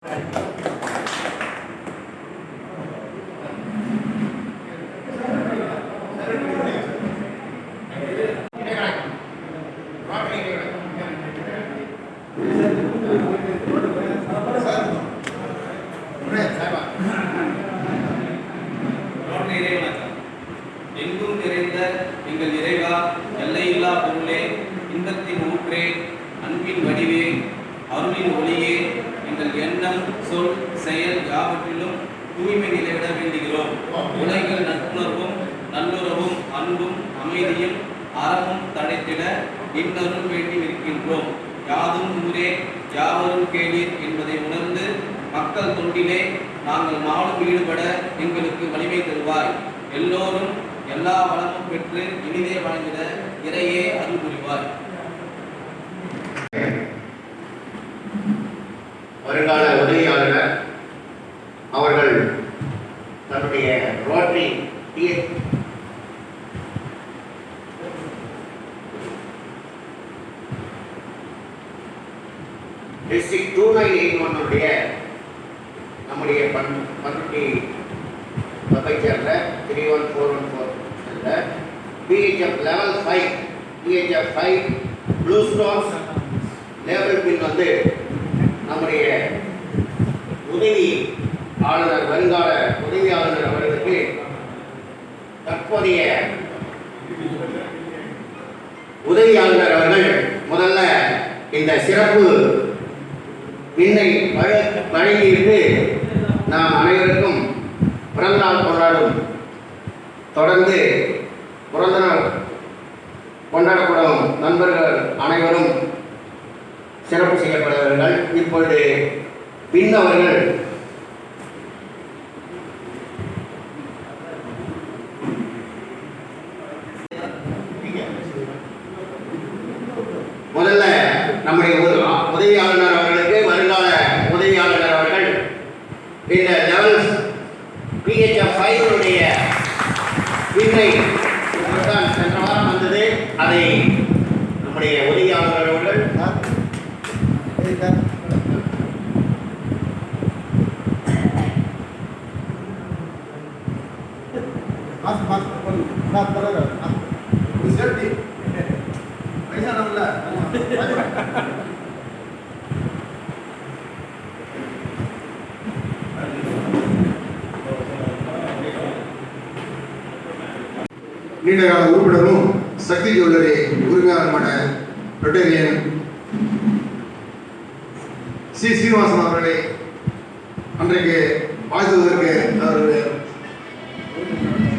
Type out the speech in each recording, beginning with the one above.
எங்கும் நிறைந்த எங்கள் இறைவா, எல்லையில்லா பொருளே, இன்பத்தின் ஊற்றே, அன்பின் வடிவே, அருளின் ஒளியே, எங்கள் எண்ணம், சொல், செயல் யாவற்றிலும் தூய்மை நிலைவிட வேண்டுகிறோம். உலகில் நட்புணர்வும் நல்லுறவும் அன்பும் அமைதியும் அறமும் தடைத்திட இன்னருள் வேண்டி இருக்கின்றோம். யாதும் ஊரே யாவரும் கேளீர் என்பதை உணர்ந்து மக்கள் தொண்டிலே நாங்கள் நாளும் ஈடுபட எங்களுக்கு வலிமை தருவாய். எல்லோரும் எல்லா வளமும் பெற்று இனிதே வழங்கிட இறையே அருள் புரிவாய். வருங்கால உதவியாளர் அவர்கள் தன்னுடைய ரோட்டரி டிஸ்ட்ரிக்ட் 2981 நம்முடைய பண்ருட்டி பக்கை சேர்ந்த 31414 PHF level 5 PHF 5 blue stones label பின் வந்து நம்முடைய உதவி ஆளுநர் வருங்கால உதவி ஆளுநர் அவர்களுக்கு தற்போதைய உதவி ஆளுநர் அவர்கள் முதல்ல இந்த சிறப்பு பின்னை வழங்கியிட்டு நாம் அனைவருக்கும் பிறந்தநாள் கொண்டாடும் தொடர்ந்து பிறந்தநாள் கொண்டாடப்படும் நண்பர்கள் அனைவரும் சிறப்பு செய்யப்படுவார்கள். இப்பொழுது பின் அவர்கள் முதல்ல நம்முடைய உதவி ஆளுநர் அவர்களுக்கு வருங்கால உதவி ஆளுநர் அவர்கள் இந்த லெவல் PHF 5 பின்னை சென்ற வாரம் வந்தது. அதை நம்முடைய உதவி ஆளுநர் அவர்கள் நீண்டகால உறுப்பினரும் சக்தி ஜுவல்லரி உரிமையாளருமான ரொட்டேரியன் சி சீனிவாசன் அவர்களை அன்றைக்கு வாழ்த்துவதற்கு அவருடைய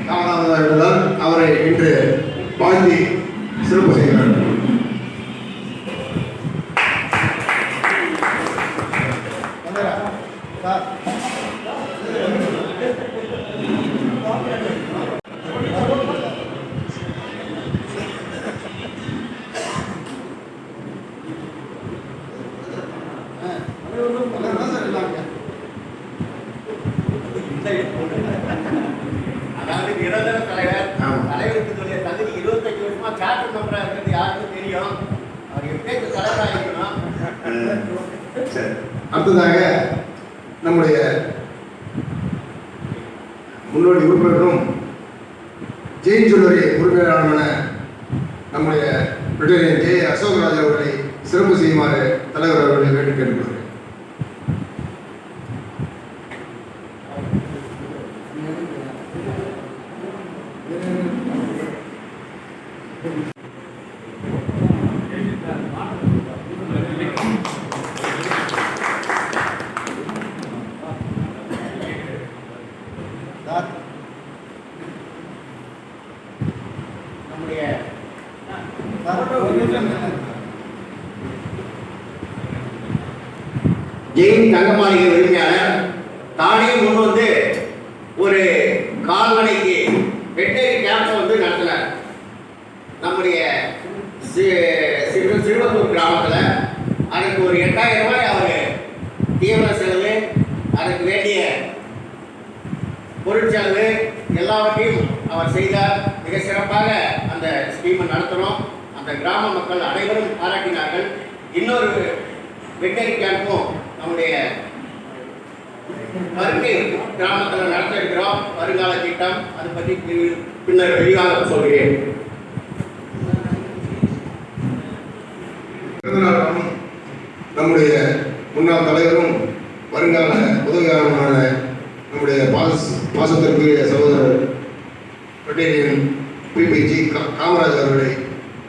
தாமதமாக இருந்ததால் அவரை இன்று வாழ்த்தி சிறப்பு செய்கிறார். அதாவது நிரந்தர தலைவருக்கு தகுதி 25 வருஷமா கேப்டன் மெம்பராக இருக்கிறது யாருக்கும் தெரியும். அவர் எப்படியே தலைவராக இருக்கணும். அடுத்ததாக நம்முடைய முன்னோடி உறுப்பினரும் ஜெயின் ஜுவல்லரி உரிமையாளரான நம்முடைய ரொட்டேரியன் ஜே அசோகராஜ் அவர்களை சிறப்பு செய்யுமாறு தலைவர் அவர்களை வேண்டி கேட்டுக்கொள்கிறேன். நம்முடைய ஜெயின் தங்க மாளிகை உரிமையாளர் தானே முன் வந்து ஒரு கால்நடைக்கு வெட்டரி கேம்ப் வந்து நடத்தினார். நம்முடைய சிறுவத்தூர் கிராமத்தில் அதுக்கு ஒரு 8000 ரூபாய் அவர் தீவிர செலவு, அதுக்கு வேண்டிய பொருட்செலவு எல்லாவற்றையும் அவர் செய்தார். மிக சிறப்பாக அந்த ஸ்கீமை நடத்துகிறோம். அந்த கிராம மக்கள் அனைவரும் பாராட்டினார்கள். இன்னொரு வெட்டரி கேம்பும் நம்முடைய வருகை கிராமத்தில் நடத்த இருக்கிறோம் வருங்கால திட்டம் அதை பற்றி பின்னர் விரிவாக சொல்கிறேன். நம்முடைய முன்னாள் தலைவரும் வருங்கால உதவியாளருமான நம்முடைய பாசத்திற்குரிய சகோதரர் ரொட்டேரியன் பிபிஜி காமராஜ் அவர்களை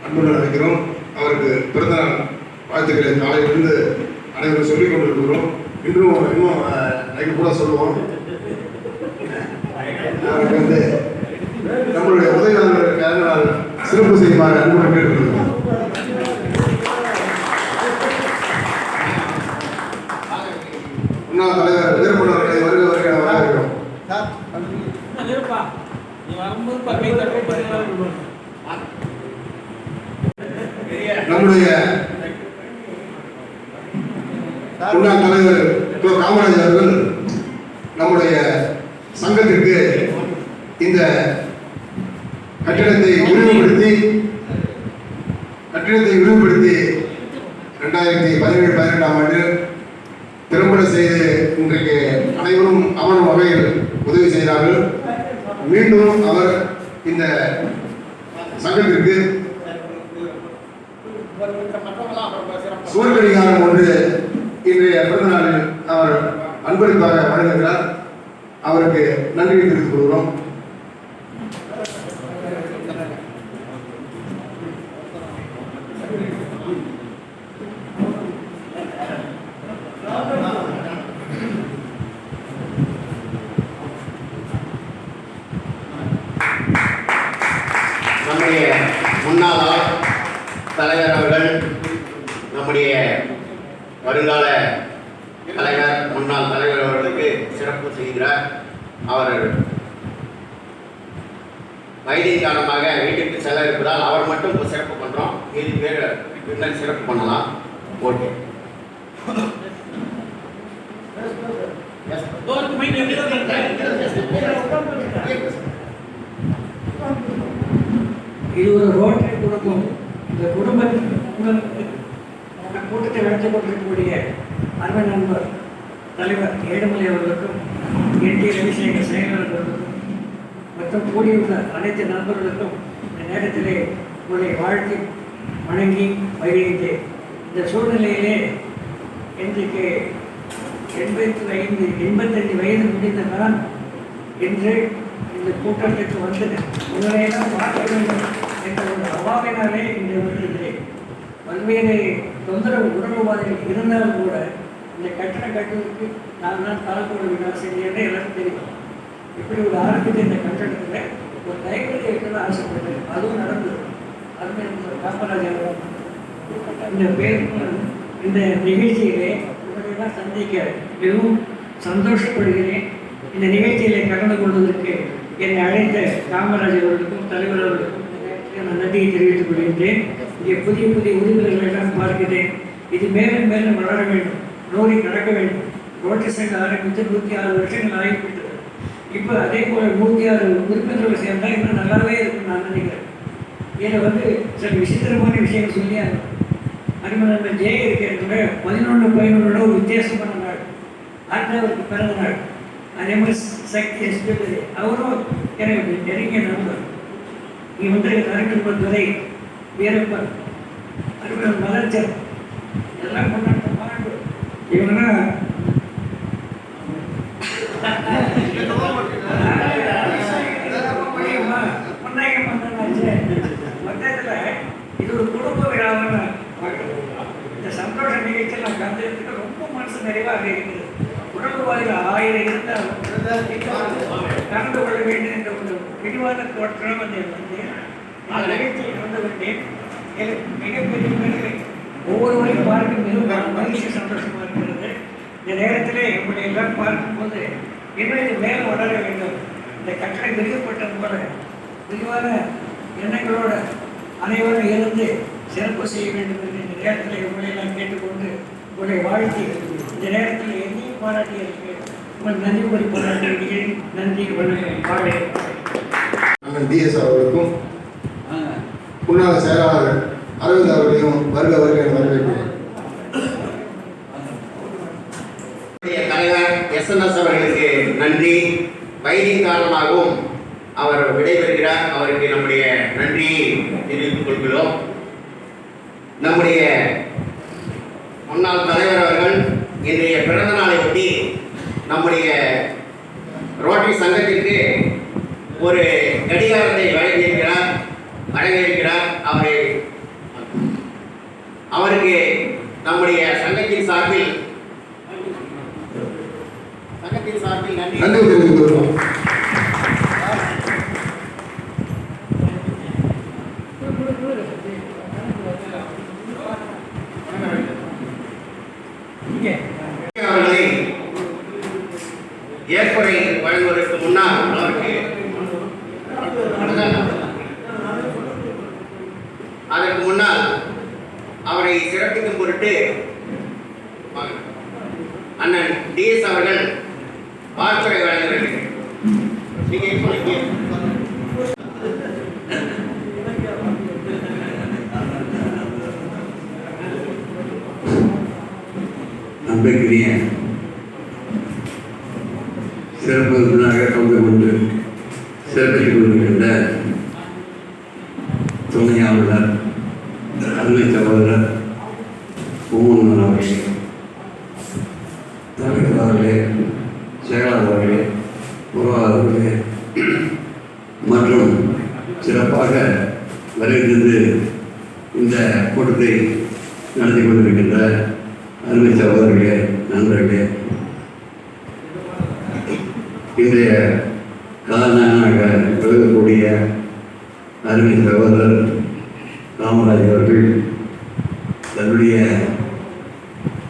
அன்புடன் அழைக்கிறோம். அவருக்கு பிறந்தநாள் வாழ்த்துக்களை காலையிலிருந்து அனைவரும் சொல்லிக் கொண்டிருக்கிறோம். இன்னும் நைட்டு கூட சொல்லுவோம். அவருக்கு நம்மளுடைய உதவியாளர்களுக்கு அதனால் சிறப்பு செய்யுமாறு அன்புடன் கேட்டுக்கொள்கிறோம். முன்னாள் தலைவர் வீரப்பனவர்களை வருக வருக வரவேற்கிறோம். நம்முடைய முன்னாள் தலைவர் காமராஜ் அவர்கள் நம்முடைய சங்கத்திற்கு இந்த கட்டிடத்தை விரிவுபடுத்தி 2017-18 ஆண்டு திறம்பட செய்து இன்றைக்கு அனைவரும் அமரும் வகையில் உதவி செய்கிறார்கள். மீண்டும் அவர் இந்த சங்கத்திற்கு சுவர்கடிகாரம் ஒன்று இன்றைய பிறந்த நாளில் அவர் அன்பளிப்பாக வழங்குகிறார். அவருக்கு நன்றி தெரிவித்துக் கொள்கிறோம். நம்முடைய முன்னாள் தலைவர் அவர்கள் நம்முடைய வருங்கால தலைவர் முன்னாள் தலைவர் அவர்களுக்கு சிறப்பு செய்கிறார். அவர் வயதின் காரணமாக வீட்டுக்கு செல்ல இருப்பதால் அவர் மட்டும் இப்போ சிறப்பு பண்ணுறோம். மீதி பேர் பின்னர் சிறப்பு பண்ணலாம். ஓகே. இது ஒரு ரோட்டரி குடும்பம். இந்த குடும்பத்தின் கூட்டத்தை நடத்தி கொண்டிருக்கக்கூடிய அருமை நண்பர் தலைவர் ஏழுமலை அவர்களுக்கும் என்டி ரவிசேகர் செயலாளர்களுக்கும் மற்றும் கூடியுள்ள அனைத்து நண்பர்களுக்கும் இந்த நேரத்திலே உங்களை வாழ்த்தி வணங்கி மகிழ்ந்தேன். இந்த சூழ்நிலையிலே இன்றைக்கு 85 வயது முடிந்த நான் இன்று இந்த கூட்டத்திற்கு வந்தது உங்களையெல்லாம் பார்க்க வேண்டும் என்ற ஒரு அவாவினாலே இன்று வந்திருக்கிறேன். பல்வேறு தொந்தரவு உடல்வாதிகள் இருந்தாலும் கூட இந்த கட்டணம் கட்டுவதற்கு நான் தான் தலைப்போட விழா செஞ்சேன்னு எல்லாருக்கும் தெரியும். இப்படி ஒரு ஆரம்பித்த இந்த கட்டணத்தில் ஒரு லைப்ரரி வைக்கணும்னு ஆசைப்பட்டேன். அதுவும் நடந்தது. அதுமே காமராஜர் இந்த பேர் இந்த நிகழ்ச்சியிலே உங்களையெல்லாம் சந்திக்க மிகவும் சந்தோஷப்படுகிறேன். இந்த நிகழ்ச்சியிலே கலந்து கொள்வதற்கு என்னை அழைத்த காமராஜர் அவர்களுக்கும் தலைவர் அவர்களுக்கும் நான் நன்றியை தெரிவித்துக் கொள்கின்றேன். இங்கே புதிய புதிய உறுப்பினர்கள் எல்லாம் பார்க்கிறேன். இது மேலும் மேலும் வளர வேண்டும், நோக்கி நடக்க வேண்டும். ரோட்டரி சங்கம் ஆரம்பித்து 106 வருஷங்கள் ஆகிவிட்டது. இப்போ அதே போல் 106 உறுப்பினர்கள் சேர்ந்தால் இன்னும் நல்லாவே இருக்குன்னு நான் நினைக்கிறேன். இதில் சில விசித்திரமான விஷயங்கள் சொல்லியாங்க. அருமநண்பர் ஜெய இருக்கிற 11/11 ஒரு வித்தியாசமான நாள். ஆண்டவருக்கு பிறந்த நாள். அதே மாதிரி சக்தி எஸ்பெஷலி அவரும் எனக்கு நெருங்கிய நண்பர். இங்கே நரக்கன்பர் துரை வீரப்பன் அருமன் மலர்ச்சர் எல்லாம் கொண்டாட்ட பாண்டு இவங்கன்னா மொத்தத்தில் இது ஒரு குடும்ப விழாவான இந்த சந்தோஷ நிகழ்ச்சியில் நான் கலந்துக்கிறதுக்கு ரொம்ப மனசு நிறைவாக இருக்குது. உடல்வாதிகள் 1000 இருந்தாலும் கலந்து கொள்ள வேண்டும் என்ற ஒரு விரிவான தோற்றம் வந்து நிகழ்ச்சியை கொண்டு வந்தேன். எனக்கு மிகப்பெரிய பெருமை. ஒவ்வொருவரையும் பார்க்கும் மிகவும் மகிழ்ச்சி சந்தோஷமாக இருக்கிறது. இந்த நேரத்தில் உங்களை எல்லாம் பார்க்கும்போது இன்னும் இது மேலே வளர வேண்டும். இந்த கட்டளை விரிவுபட்டது போல விரிவான எண்ணங்களோடு அனைவரும் இருந்து சிறப்பு செய்ய வேண்டும் என்று இந்த நேரத்தில் உங்களை எல்லாம் கேட்டுக்கொண்டு உங்களை வாழ்த்தி இந்த நேரத்தில் என்னையும் பாராட்டியிருக்கு. உங்கள் நன்றி கூறி பாராட்டுகிறேன். நன்றி வணக்கம். அண்ணன் டிஎஸ் அவர்களுக்கும் முன்னாள் செயலாளர் அரவிந்த் அவர்களையும் வருக வருக வரவேற்கிறேன். தலைவர் SNS அவர்களுக்கு நன்றி. வயதின் காரணமாகவும் அவர் விடைபெறுகிறார். அவருக்கு நம்முடைய நன்றியை தெரிவித்துக் கொள்கிறோம். நம்முடைய முன்னாள் தலைவர் அவர்கள் இன்றைய பிறந்த நாளை ஒட்டி நம்முடைய ரோட்டரி சங்கத்திற்கு ஒரு கடிகாரத்தை வழங்கியிருக்கிறார். அவருக்கு நம்முடைய சங்கத்தின் சார்பில் நன்றி தெரிவித்துக் கொள்கிறோம். அவர்களை ஏற்புரை வழங்குவதற்கு முன்னால் அதற்கு முன்னால் அவரை சிறப்பிக்கும் பொருட்டு அண்ணன் DS அவர்கள் வாழ்த்துரை வழங்குகிறார்கள். அன்பிற்குரிய சிறப்பு விருந்தினராக பங்கு கொண்டு சிறப்பித்துக் கொண்டிருக்கின்ற துணை ஆளுநர் அருமை சகோதரர் பூமன் அவர்களே, தலைவர் அவர்களே, செயலாளர் அவர்களே, உருவாளர்களே மற்றும் சிறப்பாக வருகின்ற இந்த கூட்டத்தை நடத்தி கொண்டிருக்கின்ற அருமை சகோதரர்களே, நண்பர்களே, இன்றைய காலனாக விலகக்கூடிய அருமை சகோதரர் காமராஜ் அவர்கள் தன்னுடைய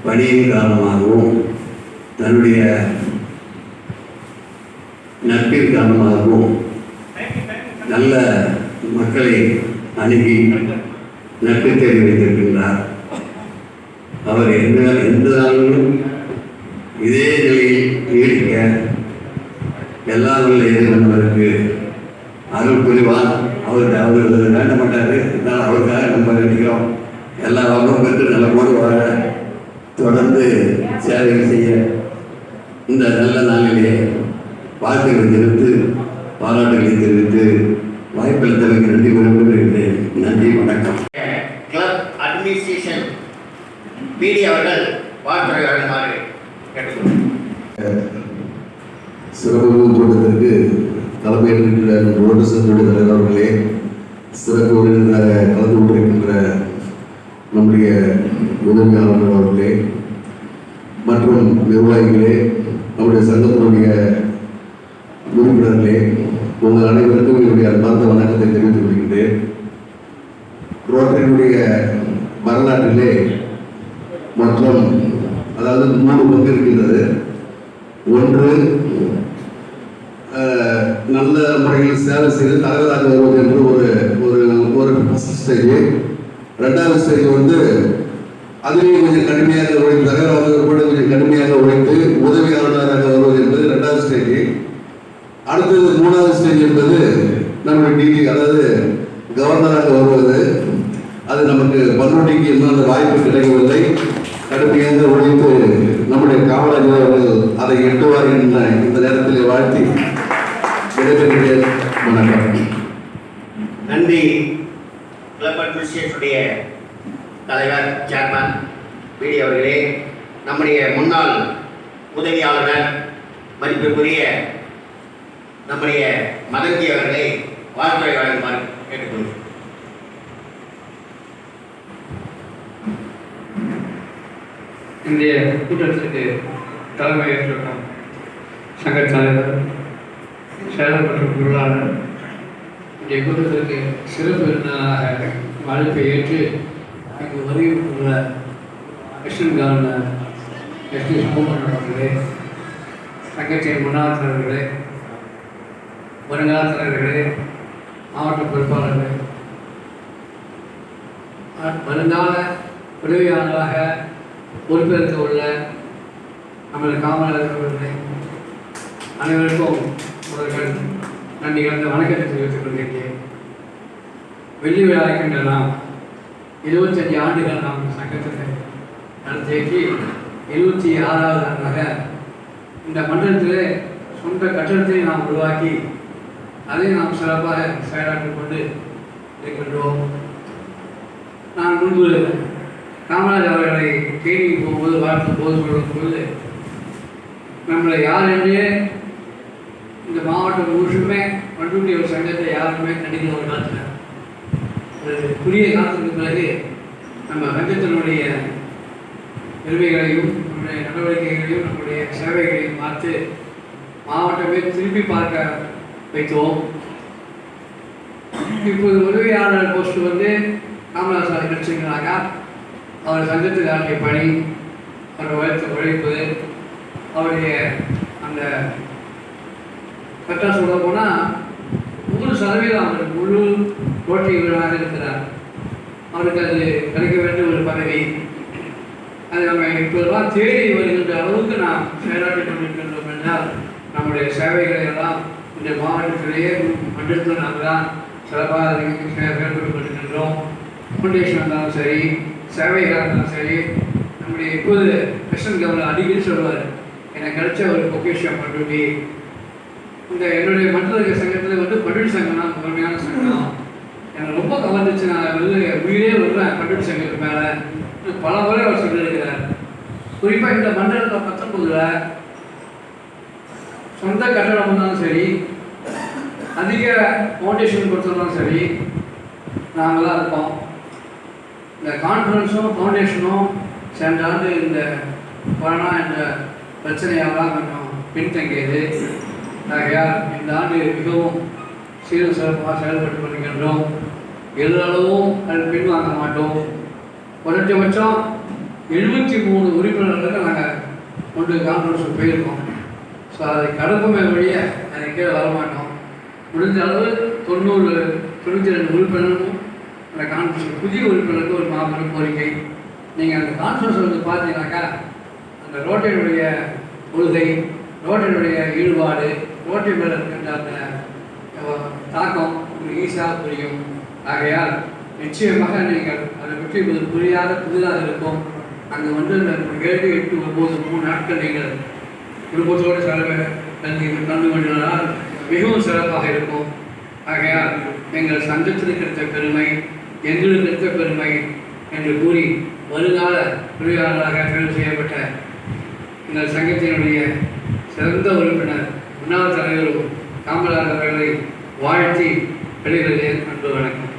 பணியின் காரணமாகவும் தன்னுடைய நட்பின் காரணமாகவும் நல்ல மக்களை அணுகி நட்பை தேடி வைத்திருக்கின்றார். அவர் எந்த நாளிலும் இதே நிலையில் நீடிக்க எல்லாம் உள்ள எதிர்கொண்டவருக்கு அருள் புரிவார். அவர் வேண்ட மாட்டார். இருந்தாலும் அவருக்காக நம்ம நினைக்கிறோம். எல்லா வளமும் பெற்று நல்ல போது வாழ தொடர்ந்து சேவைகள் செய்ய இந்த நல்ல நாளிலே வாழ்த்துக்களை தெரிவித்து பாராட்டுகளை தெரிவித்து வாய்ப்பளித்தவருக்கு நன்றி கூறுகிறேன். நன்றி, வணக்கம். கிளப் அட்மினிஸ்ட்ரேஷன் PD அவர்கள் வாழ்த்துரை வழங்குமாறு கேட்டுக்கொள்கிறேன். சிறப்பு கூட்டத்திற்கு தலைமையேற்கின்ற ரோட்டரி சங்கத்துடைய தலைவர் அவர்களே, சிறப்பு விருந்தினராக கலந்து கொண்டிருக்கின்ற நம்முடைய உதவி ஆளுநர் அவர்களே மற்றும் நிர்வாகிகளே, நம்முடைய சங்கத்தினுடைய உறுப்பினர்களே, உங்கள் அனைவருக்கும் என்னுடைய அன்பார்ந்த வணக்கத்தை தெரிவித்துக் கொள்கின்றேன். ரோட்டரியினுடைய வரலாற்றிலே மற்றும் அதாவது 3 பங்கு இருக்கின்றது. ஒன்று, நல்ல முறையில் சேவை செய்து தலைவராக வருவது என்று ஒரு ஸ்டேஜ். 2வது ஸ்டேஜ் வந்து அதிலேயும் கொஞ்சம் கடுமையாக உழைத்து தலைவராக கூட கொஞ்சம் கடுமையாக உழைத்து உதவியாளராக வருவது என்பது 2வது ஸ்டேஜ். அடுத்தது 3வது ஸ்டேஜ் என்பது நம்முடைய DG அதாவது கவர்னராக வருவது. அது நமக்கு பன்ருட்டிக்கு இன்னும் அந்த வாய்ப்பு கிடைக்கவில்லை. கடுமையாக உழைத்து நம்முடைய காமராஜர் அவர்கள் அதை எட்டுவார் என்ற இந்த நேரத்தில் வாழ்த்தி விடைபெறுகிறேன். வணக்கம். நன்றி. கிளப் அட்மினிஸ்ட்ரேஷனுடைய தலைவர் சேர்மன் PD அவர்களே, நம்முடைய முன்னாள் உதவியாளர் மதிப்பிற்குரிய நம்முடைய மதங்கி அவர்களை வாழ்த்துரை வழங்குமாறு கேட்டுக்கொள்கிறேன். இன்றைய கூட்டத்திற்கு தலைமை ஏற்றிருக்கும் சங்க தலைவர், செயலர் மற்றும் பொருளாளர், இன்றைய கூட்டத்திற்கு சிறப்பு விருந்தினராக அழைப்பை ஏற்று இங்கு வருகின்ற வெஸ்டர்ன் கவர்னர் SD பூமன் அவர்களே, சங்கத்தின் முன்னாள் தலைவர்களே, வருங்கால தலைவர்களே, மாவட்ட பொறுப்பாளர்களே, வருங்கால உதவியாளராக பொறுப்பேற்க உள்ள நமது காமராஜர் அவர்களே, அனைவருக்கும் அவர்கள் நன்றி கலந்த வணக்கத்தை தெரிவித்துக் கொள்கிறேன். வெள்ளி விழா இருக்கின்ற நாம் 25 ஆண்டுகள் நாம் சங்கத்தை நடத்தி 76வது ஆண்டாக இந்த மண்டலத்திலே சொந்த கட்டடத்தை நாம் உருவாக்கி அதை நாம் சிறப்பாக செயலாற்றிக் கொண்டு இருக்கின்றோம். நான் முன்பு காமராஜ் அவர்களை தேடி போகும்போது வாழ்த்தும் போது சொல்லும்போது நம்மளை யார் என்றே இந்த மாவட்டம் முழுசுமே பண்ருட்டி ஒரு சங்கத்தை யாருமே கண்டிப்பாக ஒரு காலத்தில் ஒரு குறுகிய காலத்துக்கு பிறகு நம்ம சங்கத்தினுடைய பெருமைகளையும் நம்முடைய நடவடிக்கைகளையும் நம்முடைய சேவைகளையும் பார்த்து மாவட்டமே திரும்பி பார்க்க வைத்தோம். இப்போது உதவியாளர் போஸ்ட் வந்து காமராஜ் சார் கிடைச்சிங்கனாக்கா அவர் சங்கத்தில் ஆற்றிய பணி, அவரை வளர்த்து உழைப்பு, அவருடைய அந்த கரெக்டாக சொல்ல போனால் 100% அவர் முழு போட்டியாளராக இருக்கிறார். அவருக்கு அது கிடைக்க வேண்டிய ஒரு பதவி, அது நம்ம இப்போதான் தேடி வருகின்ற அளவுக்கு நாம் செயலாற்றி கொண்டிருக்கின்றோம் என்றால் நம்முடைய சேவைகளை எல்லாம் இந்த மாவட்டத்திலேயே மண்டலத்தில் நாங்கள் தான் சிறப்பாக செயல்பட்டு கொண்டிருக்கின்றோம். ஃபவுண்டேஷன் இருந்தாலும் சரி, சேவைகளாக இருந்தாலும் சரி. நம்முடைய இப்போது கிருஷ்ணன் கவர்னர் அடிக்கடி சொல்லுவார், எனக்கு கிடைச்ச ஒரு பொக்கிஷம் பண்ருட்டி. இந்த என்னுடைய மண்டல சங்கத்தில் வந்து பண்ருட்டி சங்கம் தான் முதன்மையான சங்கம். எனக்கு ரொம்ப கவர்ந்துச்சு. நான் வந்து உயிரே விடுறேன் பண்ருட்டி சங்கத்துக்கு மேலே. பல முறை அவர் சொல்லியிருக்கிறார். குறிப்பாக இந்த மண்டலத்தில் 19 சொந்த கட்டடம் இருந்தாலும் சரி, அதிக ஃபவுண்டேஷன் கொடுத்துருந்தாலும் சரி, நாங்கள் தான் இருப்போம். இந்த கான்ஃபரன்ஸும் ஃபவுண்டேஷனும் சென்ற ஆண்டு இந்த கொரோனா என்ற பிரச்சனையால் கொஞ்சம் பின்தங்கியது. ஆகையால் இந்த ஆண்டு மிகவும் சீரும் சிறப்பாக செயல்பட்டு கொண்டிருக்கின்றோம். எல்லளவும் அது பின்வாங்க மாட்டோம். குறைஞ்சபட்சம் 73 உறுப்பினர்கள் நாங்கள் கொண்டு கான்ஃபரன்ஸுக்கு போயிருக்கோம். ஸோ அதை கடப்புமே வழிய அதை கீழே வரமாட்டோம். முடிஞ்ச அளவு 92 உறுப்பினரும் அந்த கான்ஃபரன்ஸ் புதிய உறுப்பினருக்கு ஒரு மாபெரும் கோரிக்கை. நீங்கள் அந்த கான்ஃபரன்ஸ் வந்து பார்த்தீங்கன்னாக்கா அந்த ரோட்டரியுடைய கொள்கை, ரோட்டரியுடைய ஈடுபாடு, ரோட்டரி மேலே இருக்கின்ற அந்த தாக்கம் உங்களுக்கு ஈஸியாக புரியும். ஆகையால் நிச்சயமாக நீங்கள் அதை பற்றி புரியாத புதிதாக இருக்கும். அங்கே வந்து இந்த 7, 8, 9, 3 நாட்கள் நீங்கள் குடும்பத்தோடு கலந்து கொண்டால் மிகவும் சிறப்பாக இருக்கும். ஆகையால் எங்கள் சங்கத்திற்கு கிடைத்த பெருமை, எங்களுக்கு கிடைத்த பெருமை என்று கூறி வருங்கால உதவியாளராக தேர்வு செய்யப்பட்ட எங்கள் சங்கத்தினுடைய சிறந்த உறுப்பினர் முன்னாள் தலைவர் காமராஜ் அவர்களை வாழ்த்தி வெளியிடுகிறேன். அன்பு வணக்கம்.